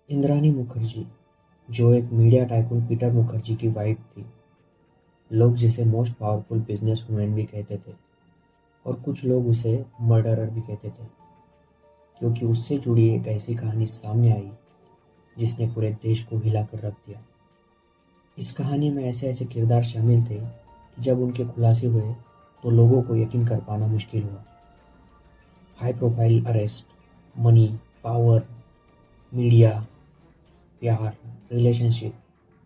इंद्राणी मुखर्जी, जो एक media tycoon Peter Mukherjee की वाइफ थी, लोग जिसे मोस्ट पावरफुल बिजनेस वुमेन भी कहते थे और कुछ लोग उसे मर्डरर भी कहते थे, क्योंकि उससे जुड़ी एक ऐसी कहानी सामने आई जिसने पूरे देश को हिला कर रख दिया। इस कहानी में ऐसे ऐसे किरदार शामिल थे कि जब उनके खुलासे हुए तो लोगों को यकीन कर पाना मुश्किल हुआ। High profile arrest, money, power, media, प्यार, रिलेशनशिप,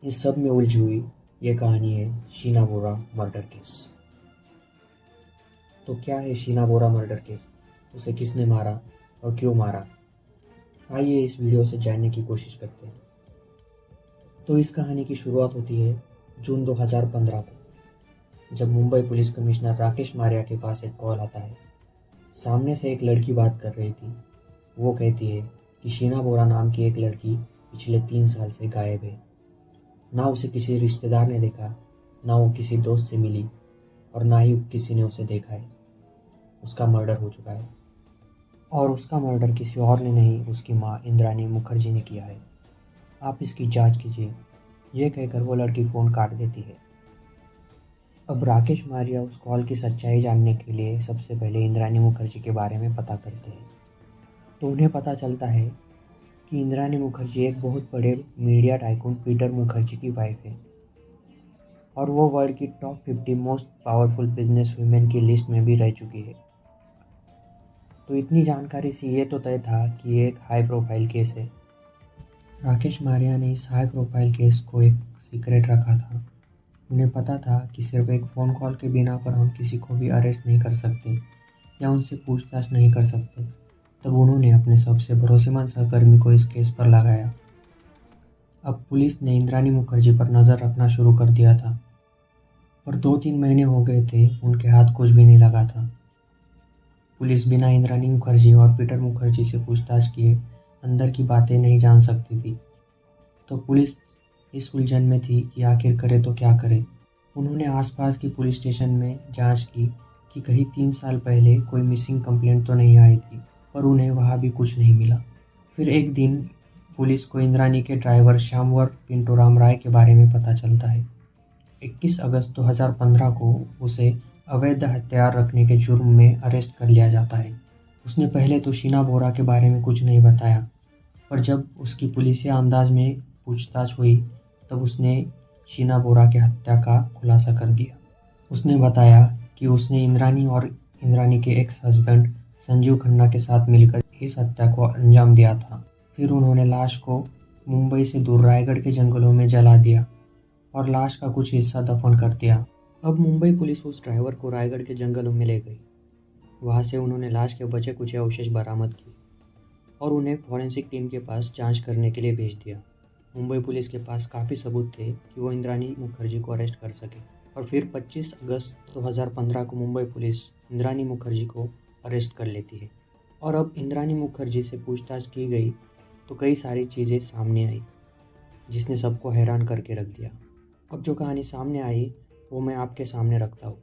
इन सब में उलझी हुई ये कहानी है शीना बोरा मर्डर केस। तो क्या है शीना बोरा मर्डर केस? उसे किसने मारा और क्यों मारा? आइए इस वीडियो से जानने की कोशिश करते हैं। तो इस कहानी की शुरुआत होती है जून 2015 को, जब मुंबई पुलिस कमिश्नर राकेश मारिया के पास एक कॉल आता है। सामने से एक लड़की बात कर रही थी। वो कहती है कि शीना बोरा नाम की एक लड़की पिछले 3 साल से गायब है। ना उसे किसी रिश्तेदार ने देखा, ना वो किसी दोस्त से मिली और ना ही किसी ने उसे देखा है। उसका मर्डर हो चुका है और उसका मर्डर किसी और ने नहीं, उसकी माँ इंद्राणी मुखर्जी ने किया है। आप इसकी जांच कीजिए। यह कहकर वो लड़की फ़ोन काट देती है। अब राकेश मारिया उस कॉल की सच्चाई जानने के लिए सबसे पहले इंद्राणी मुखर्जी के बारे में पता करते हैं। तो उन्हें पता चलता है कि इंद्राणी मुखर्जी एक बहुत बड़े मीडिया टाइकून पीटर मुखर्जी की वाइफ है और वो वर्ल्ड की top 50 most powerful business women की लिस्ट में भी रह चुकी है। तो इतनी जानकारी से ये तो तय था कि ये एक हाई प्रोफाइल केस है। राकेश मारिया ने इस हाई प्रोफाइल केस को एक सीक्रेट रखा था। उन्हें पता था कि सिर्फ एक फ़ोन कॉल के बिना पर हम किसी को भी अरेस्ट नहीं कर सकते या उनसे पूछताछ नहीं कर सकते। तब उन्होंने अपने सबसे भरोसेमंद सहकर्मी को इस केस पर लगाया। अब पुलिस ने इंद्राणी मुखर्जी पर नज़र रखना शुरू कर दिया था, पर 2-3 महीने हो गए थे, उनके हाथ कुछ भी नहीं लगा था। पुलिस बिना इंद्राणी मुखर्जी और पीटर मुखर्जी से पूछताछ किए अंदर की बातें नहीं जान सकती थी। तो पुलिस इस उलझन में थी कि आखिर करे तो क्या करे। उन्होंने आसपास की पुलिस स्टेशन में जांच की कि कहीं 3 साल पहले कोई मिसिंग कंप्लेंट तो नहीं आई थी, पर उन्हें वहाँ भी कुछ नहीं मिला। फिर एक दिन पुलिस को इंद्राणी के ड्राइवर श्यामवर पिंटू राम राय के बारे में पता चलता है। 21 अगस्त 2015 को उसे अवैध हथियार रखने के जुर्म में अरेस्ट कर लिया जाता है। उसने पहले तो शीना बोरा के बारे में कुछ नहीं बताया, पर जब उसकी पुलिसिया अंदाज में पूछताछ हुई तब उसने शीना बोरा की हत्या का खुलासा कर दिया। उसने बताया कि उसने इंद्राणी और इंद्राणी के एक्स हस्बैंड संजीव खन्ना के साथ मिलकर इस हत्या को अंजाम दिया था। फिर उन्होंने लाश को मुंबई से दूर रायगढ़ के जंगलों में जला दिया और लाश का कुछ हिस्सा दफन कर दिया। अब मुंबई पुलिस उस ड्राइवर को रायगढ़ के जंगलों में ले गई। वहाँ से उन्होंने लाश के बचे कुछ अवशेष बरामद किए और उन्हें फॉरेंसिक टीम के पास जांच करने के लिए भेज दिया। मुंबई पुलिस के पास काफ़ी सबूत थे कि वो इंद्राणी मुखर्जी को अरेस्ट कर सके और फिर 25 अगस्त 2015 को मुंबई पुलिस इंद्राणी मुखर्जी को अरेस्ट कर लेती है। और अब इंद्राणी मुखर्जी से पूछताछ की गई तो कई सारी चीज़ें सामने आई जिसने सबको हैरान करके रख दिया। अब जो कहानी सामने आई वो मैं आपके सामने रखता हूँ।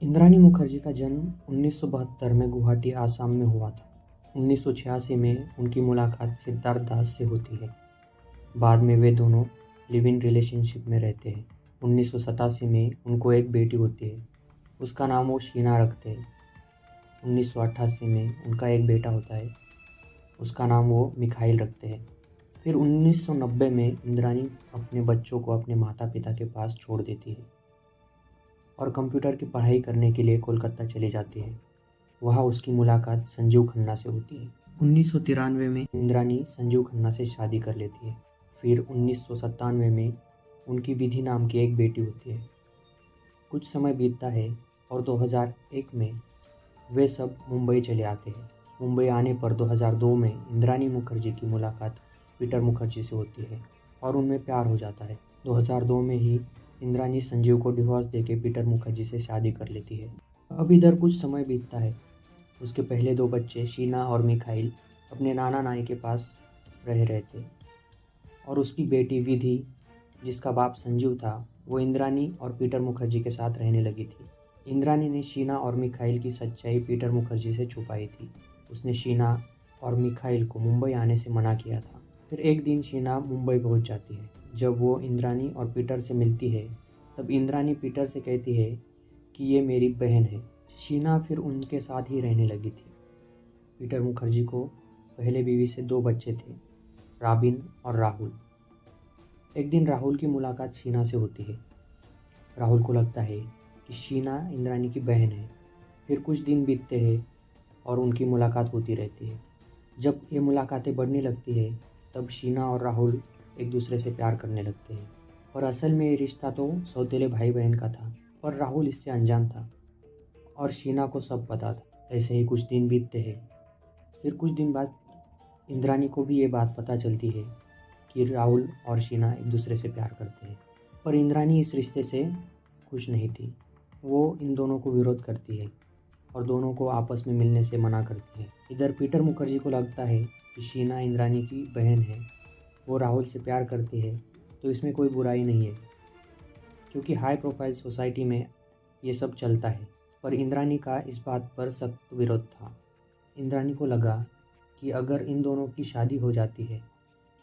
इंद्राणी मुखर्जी का जन्म 1972 में गुवाहाटी, आसाम में हुआ था। 1986 में उनकी मुलाकात सिद्धार्थ दास से होती है। बाद में वे दोनों लिव इन रिलेशनशिप में रहते हैं। 1987 में उनको एक बेटी होती है, उसका नाम वो शीना रखते हैं। 1988 में उनका एक बेटा होता है, उसका नाम वो मिखाइल रखते हैं। फिर 1990 में इंद्राणी अपने बच्चों को अपने माता पिता के पास छोड़ देती है और कंप्यूटर की पढ़ाई करने के लिए कोलकाता चली जाती है। वहाँ उसकी मुलाकात संजीव खन्ना से होती है। 1993 में इंद्राणी संजीव खन्ना से शादी कर लेती है। फिर 1997 में उनकी विधि नाम की एक बेटी होती है। कुछ समय बीतता है और 2001 में वे सब मुंबई चले आते हैं। मुंबई आने पर 2002 में इंद्राणी मुखर्जी की मुलाकात पीटर मुखर्जी से होती है और उनमें प्यार हो जाता है। 2002 में ही इंद्राणी संजीव को डिवोर्स देके पीटर मुखर्जी से शादी कर लेती है। अब इधर कुछ समय बीतता है। उसके पहले 2 बच्चे शीना और मिखाइल अपने नाना नानी के पास रह रहे थे और उसकी बेटी विधि, जिसका बाप संजीव था, वो इंद्राणी और पीटर मुखर्जी के साथ रहने लगी थी। इंद्राणी ने शीना और मिखाइल की सच्चाई पीटर मुखर्जी से छुपाई थी। उसने शीना और मिखाइल को मुंबई आने से मना किया था। फिर एक दिन शीना मुंबई पहुंच जाती है। जब वो इंद्रानी और पीटर से मिलती है तब इंद्रानी पीटर से कहती है कि ये मेरी बहन है। शीना फिर उनके साथ ही रहने लगी थी। पीटर मुखर्जी को पहले बीवी से 2 बच्चे थे, राबिन और राहुल। एक दिन राहुल की मुलाकात शीना से होती है। राहुल को लगता है कि शीना इंद्रानी की बहन है। फिर कुछ दिन बीतते हैं और उनकी मुलाकात होती रहती है। जब ये मुलाकातें बढ़ने लगती है तब शीना और राहुल एक दूसरे से प्यार करने लगते हैं। और असल में ये रिश्ता तो सौतेले भाई बहन का था, पर राहुल इससे अनजान था और शीना को सब पता था। ऐसे ही कुछ दिन बीतते हैं। फिर कुछ दिन बाद इंद्रानी को भी ये बात पता चलती है कि राहुल और शीना एक दूसरे से प्यार करते हैं, पर इंद्रानी इस रिश्ते से खुश नहीं थी। वो इन दोनों को विरोध करती है और दोनों को आपस में मिलने से मना करती है। इधर पीटर मुखर्जी को लगता है कि शीना इंद्रानी की बहन है, वो राहुल से प्यार करती है, तो इसमें कोई बुराई नहीं है, क्योंकि हाई प्रोफाइल सोसाइटी में ये सब चलता है। पर इंद्रानी का इस बात पर सख्त विरोध था। इंद्रानी को लगा कि अगर इन दोनों की शादी हो जाती है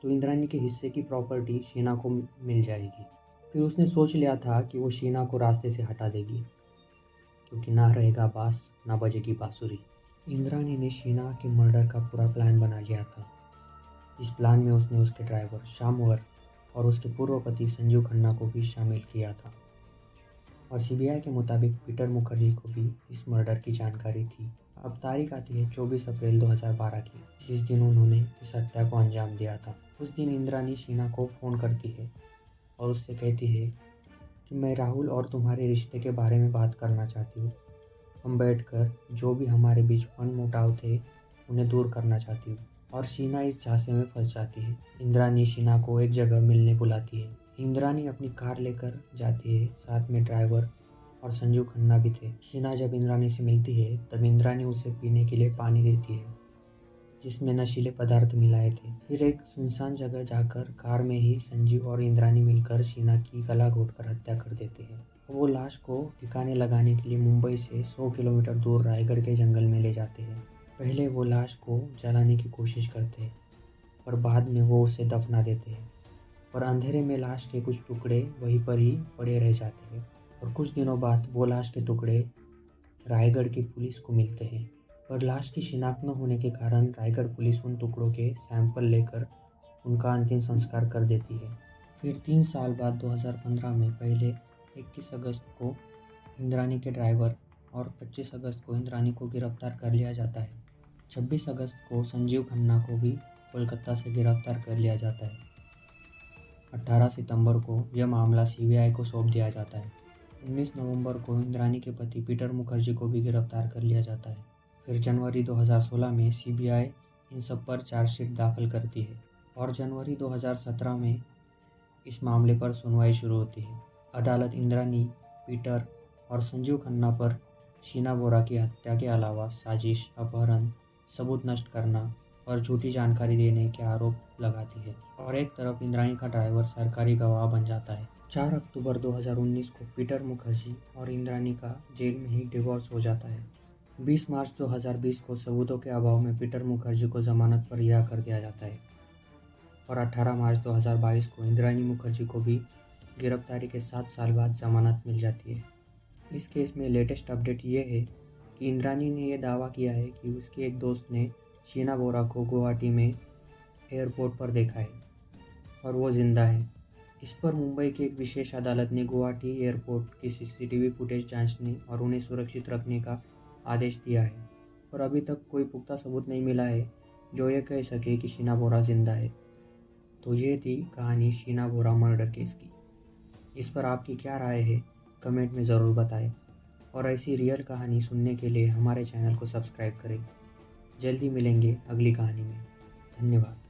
तो इंद्रानी के हिस्से की प्रॉपर्टी शीना को मिल जाएगी। फिर उसने सोच लिया था कि वो शीना को रास्ते से हटा देगी, क्योंकि ना रहेगा बांस ना बजेगी बांसुरी। इंद्रानी ने शीना के मर्डर का पूरा प्लान बना लिया था। इस प्लान में उसने उसके ड्राइवर शामवर और उसके पूर्व पति संजीव खन्ना को भी शामिल किया था। और सीबीआई के मुताबिक पीटर मुखर्जी को भी इस मर्डर की जानकारी थी। अब तारीख आती है 24 अप्रैल 2012 की, जिस दिन उन्होंने इस हत्या को अंजाम दिया था। उस दिन इंद्रानी शीना को फ़ोन करती है और उससे कहती है कि मैं राहुल और तुम्हारे रिश्ते के बारे में बात करना चाहती हूँ। हम बैठकर जो भी हमारे बीच मनमुटाव थे उन्हें दूर करना चाहती हूँ। और शीना इस झांसे में फंस जाती है। इंद्रानी शीना को एक जगह मिलने बुलाती है। इंद्रानी अपनी कार लेकर जाती है, साथ में ड्राइवर और संजीव खन्ना भी थे। शीना जब इंद्रानी से मिलती है तब इंद्रानी उसे पीने के लिए पानी देती है, जिसमें नशीले पदार्थ मिलाए थे। फिर एक सुनसान जगह जाकर कार में ही संजीव और इंद्रानी मिलकर शीना की गला घोटकर हत्या कर देते हैं। वो लाश को ठिकाने लगाने के लिए मुंबई से 100 किलोमीटर दूर रायगढ़ के जंगल में ले जाते हैं। पहले वो लाश को जलाने की कोशिश करते हैं, पर बाद में वो उसे दफना देते हैं। पर अंधेरे में लाश के कुछ टुकड़े वहीं पर ही पड़े रह जाते हैं और कुछ दिनों बाद वो लाश के टुकड़े रायगढ़ की पुलिस को मिलते हैं। पर लाश की शिनाख्त न होने के कारण रायगढ़ पुलिस उन टुकड़ों के सैंपल लेकर उनका अंतिम संस्कार कर देती है। फिर 3 साल बाद 2015 में पहले 21 अगस्त को इंद्रानी के ड्राइवर और 25 अगस्त को इंद्रानी को गिरफ्तार कर लिया जाता है। 26 अगस्त को संजीव खन्ना को भी कोलकाता से गिरफ्तार कर लिया जाता है। 18 सितंबर को यह मामला सीबीआई को सौंप दिया जाता है। 19 नवंबर को इंद्रानी के पति पीटर मुखर्जी को भी गिरफ्तार कर लिया जाता है। फिर जनवरी 2016 में सीबीआई इन सब पर चार्जशीट दाखिल करती है और जनवरी 2017 में इस मामले पर सुनवाई शुरू होती है। अदालत इंद्रानी, पीटर और संजीव खन्ना पर शीना बोरा की हत्या के अलावा साजिश, अपहरण, सबूत नष्ट करना और झूठी जानकारी देने के आरोप लगाती है। और एक तरफ इंद्रानी का ड्राइवर सरकारी गवाह बन जाता है। 4 अक्टूबर 2019 को पीटर मुखर्जी और इंद्रानी का जेल में ही डिवोर्स हो जाता है। 20 मार्च 2020 को सबूतों के अभाव में पीटर मुखर्जी को जमानत पर रिहा कर दिया जाता है और 18 मार्च 2022 को इंद्रानी मुखर्जी को भी गिरफ्तारी के 7 साल बाद जमानत मिल जाती है। इस केस में लेटेस्ट अपडेट ये है कि इंद्रानी ने यह दावा किया है कि उसके एक दोस्त ने शीना बोरा को गुवाहाटी में एयरपोर्ट पर देखा है और वो जिंदा है। इस पर मुंबई की एक विशेष अदालत ने गुवाहाटी एयरपोर्ट की सीसीटीवी फुटेज जांचने और उन्हें सुरक्षित रखने का आदेश दिया है, पर अभी तक कोई पुख्ता सबूत नहीं मिला है जो ये कह सके कि शीना बोरा जिंदा है। तो ये थी कहानी शीना बोरा मर्डर केस की। इस पर आपकी क्या राय है कमेंट में ज़रूर बताएं और ऐसी रियल कहानी सुनने के लिए हमारे चैनल को सब्सक्राइब करें। जल्दी मिलेंगे अगली कहानी में। धन्यवाद।